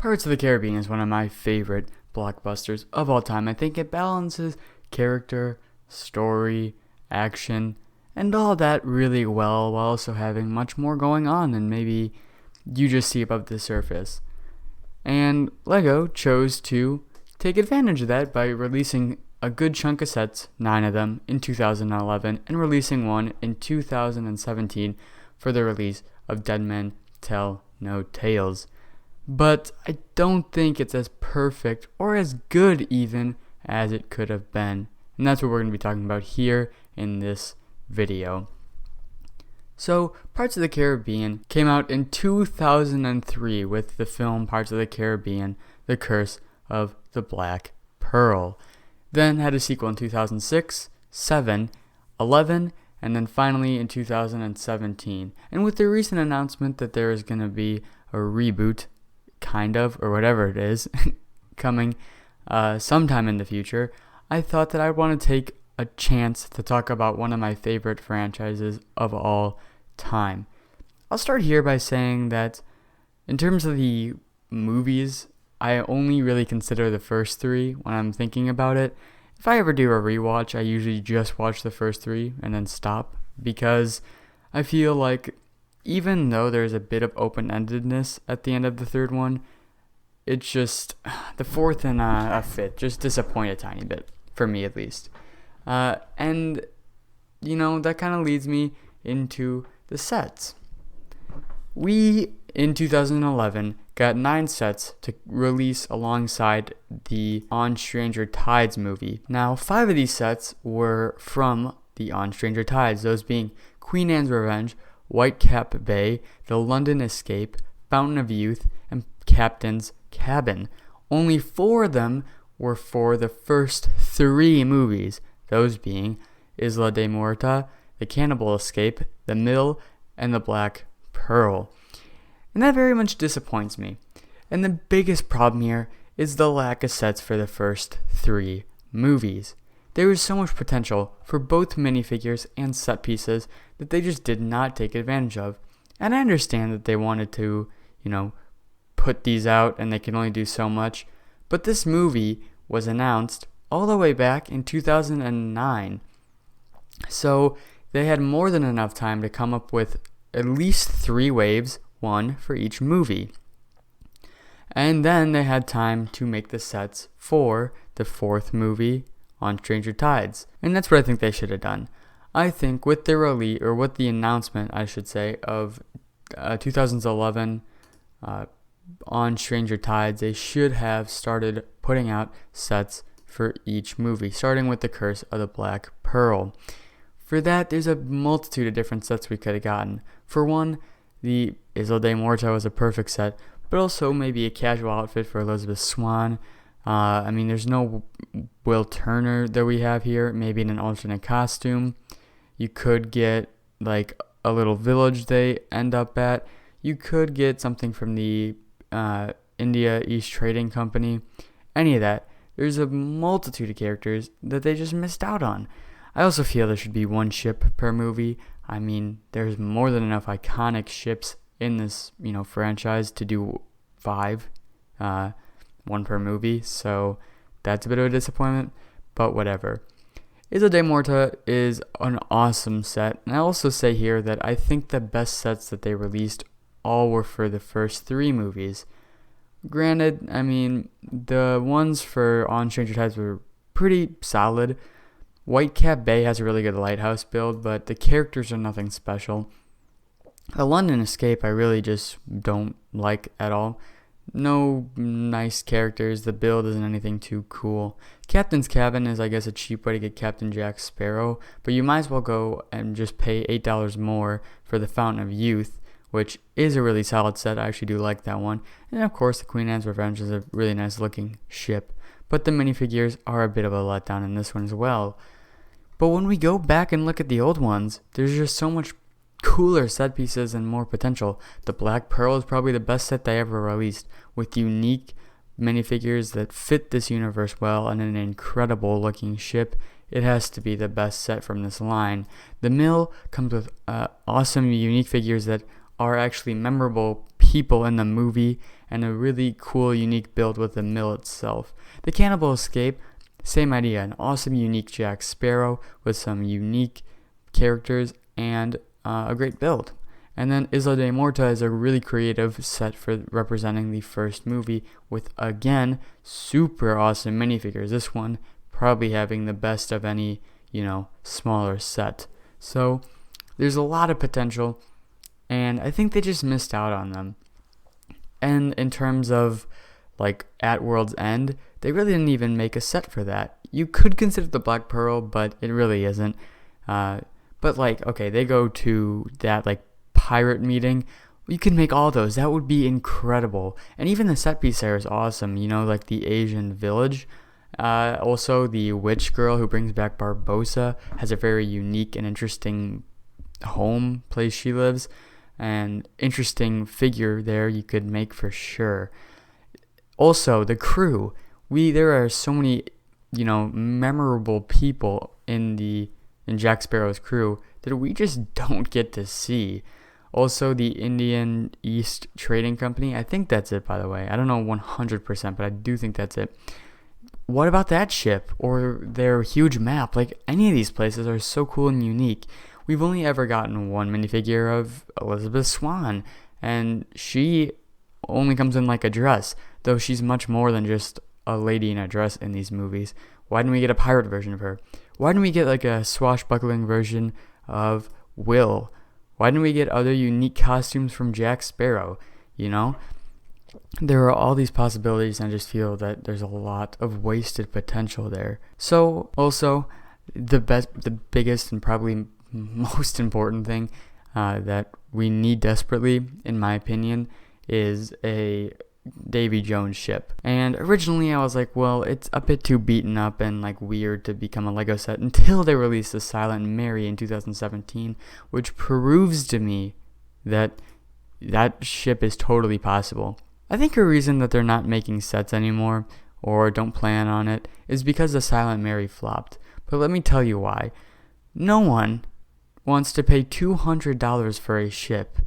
Pirates of the Caribbean is one of my favorite blockbusters of all time. I think it balances character, story, action, and all that really well while also having much more going on than maybe you just see above the surface. And LEGO chose to take advantage of that by releasing a good chunk of sets, 9 of them, in 2011, and releasing one in 2017 for the release of Dead Men Tell No Tales. But I don't think it's as perfect or as good even as it could have been. And that's what we're going to be talking about here in this video. So, Pirates of the Caribbean came out in 2003 with the film Pirates of the Caribbean, The Curse of the Black Pearl. Then had a sequel in 2006, 7, 11, and then finally in 2017. And with the recent announcement that there is going to be a reboot, kind of, or whatever it is, coming sometime in the future, I thought that I'd want to take a chance to talk about one of my favorite franchises of all time. I'll start here by saying that in terms of the movies, I only really consider the first 3 when I'm thinking about it. If I ever do a rewatch, I usually just watch the first 3 and then stop, because I feel like even though there's a bit of open-endedness at the end of the third one, it's just the fourth and a fifth just disappoint a tiny bit, for me at least. And, that kind of leads me into the sets. We, in 2011, got 9 sets to release alongside the On Stranger Tides movie. Now, 5 of these sets were from the On Stranger Tides, those being Queen Anne's Revenge, Whitecap Bay, The London Escape, Fountain of Youth, and Captain's Cabin. Only 4 of them were for the first 3 movies, those being Isla de Muerta, The Cannibal Escape, The Mill, and The Black Pearl. And that very much disappoints me. And the biggest problem here is the lack of sets for the first 3 movies. There was so much potential for both minifigures and set pieces that they just did not take advantage of. And I understand that they wanted to, put these out and they can only do so much. But this movie was announced all the way back in 2009. So they had more than enough time to come up with at least 3 waves, 1 for each movie. And then they had time to make the sets for the 4th movie, On Stranger Tides. And that's what I think they should have done. I think with the release, or with the announcement, I should say, of 2011 On Stranger Tides, they should have started putting out sets for each movie, starting with The Curse of the Black Pearl. For that, there's a multitude of different sets we could have gotten. For one, the Isla de Muerta was a perfect set, but also maybe a casual outfit for Elizabeth Swann. There's no Will Turner that we have here, maybe in an alternate costume. You could get, like, a little village they end up at. You could get something from the India East Trading Company. Any of that. There's a multitude of characters that they just missed out on. I also feel there should be 1 ship per movie. There's more than enough iconic ships in this, franchise to do 5, 1 per movie. So that's a bit of a disappointment, but whatever. Isla de Muerta is an awesome set. And I also say here that I think the best sets that they released all were for the first 3 movies. Granted, the ones for On Stranger Tides were pretty solid. Whitecap Bay has a really good lighthouse build, but the characters are nothing special. The London Escape I really just don't like at all. No nice characters, the build isn't anything too cool. Captain's Cabin is, I guess, a cheap way to get Captain Jack Sparrow, but you might as well go and just pay $8 more for the Fountain of Youth, which is a really solid set. I actually do like that one. And of course, the Queen Anne's Revenge is a really nice looking ship, but the minifigures are a bit of a letdown in this one as well. But when we go back and look at the old ones, there's just so much cooler set pieces and more potential. The Black Pearl is probably the best set they ever released, with unique minifigures that fit this universe well and an incredible looking ship. It has to be the best set from this line. The Mill comes with awesome unique figures that are actually memorable people in the movie, and a really cool, unique build with the mill itself. The Cannibal Escape, same idea, an awesome, unique Jack Sparrow with some unique characters and a great build. And then Isla de Morta is a really creative set for representing the first movie with, again, super awesome minifigures. This one probably having the best of any, smaller set. So there's a lot of potential, and I think they just missed out on them. And in terms of, at World's End, they really didn't even make a set for that. You could consider the Black Pearl, but it really isn't. But, okay, they go to that, pirate meeting. You could make all those. That would be incredible. And even the set piece there is awesome, the Asian village. Also, the witch girl who brings back Barbossa has a very unique and interesting home place she lives, and interesting figure there you could make for sure. Also, the crew. There are so many, memorable people in Jack Sparrow's crew that we just don't get to see. Also, the Indian East Trading Company. I think that's it, by the way. I don't know 100%, but I do think that's it. What about that ship or their huge map? Any of these places are so cool and unique. We've only ever gotten one minifigure of Elizabeth Swann, and she only comes in a dress, though she's much more than just a lady in a dress in these movies. Why didn't we get a pirate version of her? Why didn't we get a swashbuckling version of Will? Why didn't we get other unique costumes from Jack Sparrow? There are all these possibilities, and I just feel that there's a lot of wasted potential there. So, also, the biggest, and probably most important thing that we need desperately, in my opinion, is a Davy Jones ship. And originally I was like, well, it's a bit too beaten up and weird to become a Lego set, until they released the Silent Mary in 2017, which proves to me that that ship is totally possible. I think a reason that they're not making sets anymore, or don't plan on it, is because the Silent Mary flopped. But let me tell you why. No one wants to pay $200 for a ship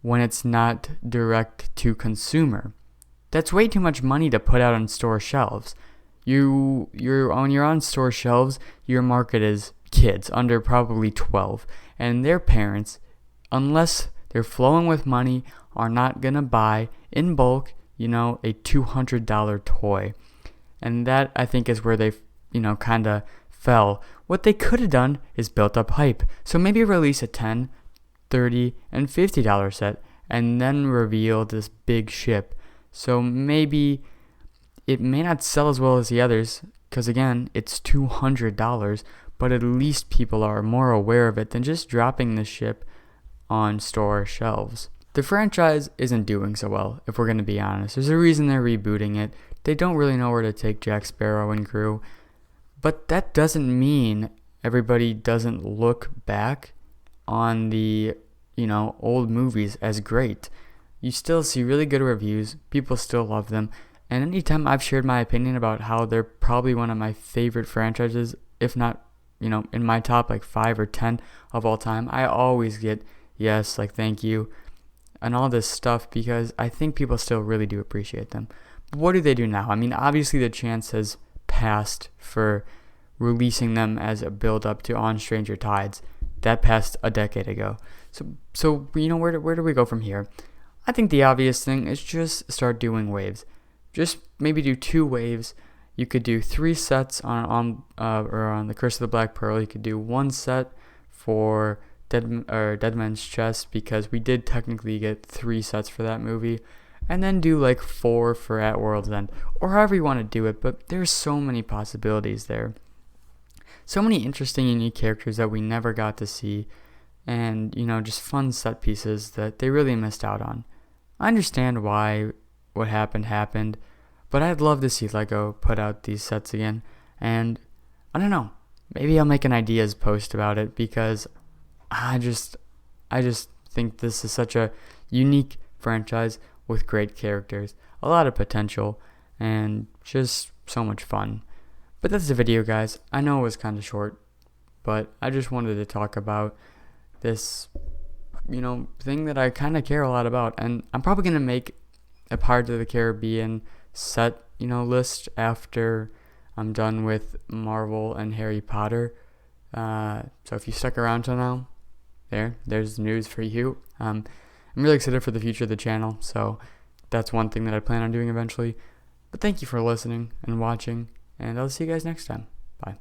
when it's not direct to consumer. That's way too much money to put out on store shelves. You're on store shelves, your market is kids under probably 12, and their parents, unless they're flowing with money, are not gonna buy in bulk, a $200 toy. And that, I think, is where they, kind of fell. What they could have done is built up hype. So maybe release a $10, $30, and $50 set, and then reveal this big ship. So maybe it may not sell as well as the others, because again, it's $200, but at least people are more aware of it than just dropping the ship on store shelves. The franchise isn't doing so well, if we're going to be honest. There's a reason they're rebooting it. They don't really know where to take Jack Sparrow and crew. But that doesn't mean everybody doesn't look back on the, old movies as great. You still see really good reviews. People still love them. And anytime I've shared my opinion about how they're probably one of my favorite franchises, if not, in my top 5 or 10 of all time, I always get yes, thank you, and all this stuff, because I think people still really do appreciate them. But what do they do now? I mean, obviously the chance has passed for releasing them as a build-up to On Stranger Tides. That passed a decade ago. So where do we go from here? I think the obvious thing is just start doing waves. Just maybe do 2 waves. You could do 3 sets on the Curse of the Black Pearl. You could do 1 set for Dead Man's Chest, because we did technically get 3 sets for that movie, and then do 4 for At World's End, or however you want to do it. But there's so many possibilities there, so many interesting, unique characters that we never got to see, and just fun set pieces that they really missed out on. I understand why what happened, but I'd love to see Lego put out these sets again, and I don't know, maybe I'll make an ideas post about it, because I just think this is such a unique franchise with great characters, a lot of potential, and just so much fun. But that's the video, guys. I know it was kind of short, but I just wanted to talk about this, thing that I kind of care a lot about. And I'm probably going to make a Pirates of the Caribbean set, list after I'm done with Marvel and Harry Potter. So if you stuck around till now, there's news for you. I'm really excited for the future of the channel, so that's one thing that I plan on doing eventually. But thank you for listening and watching, and I'll see you guys next time. Bye.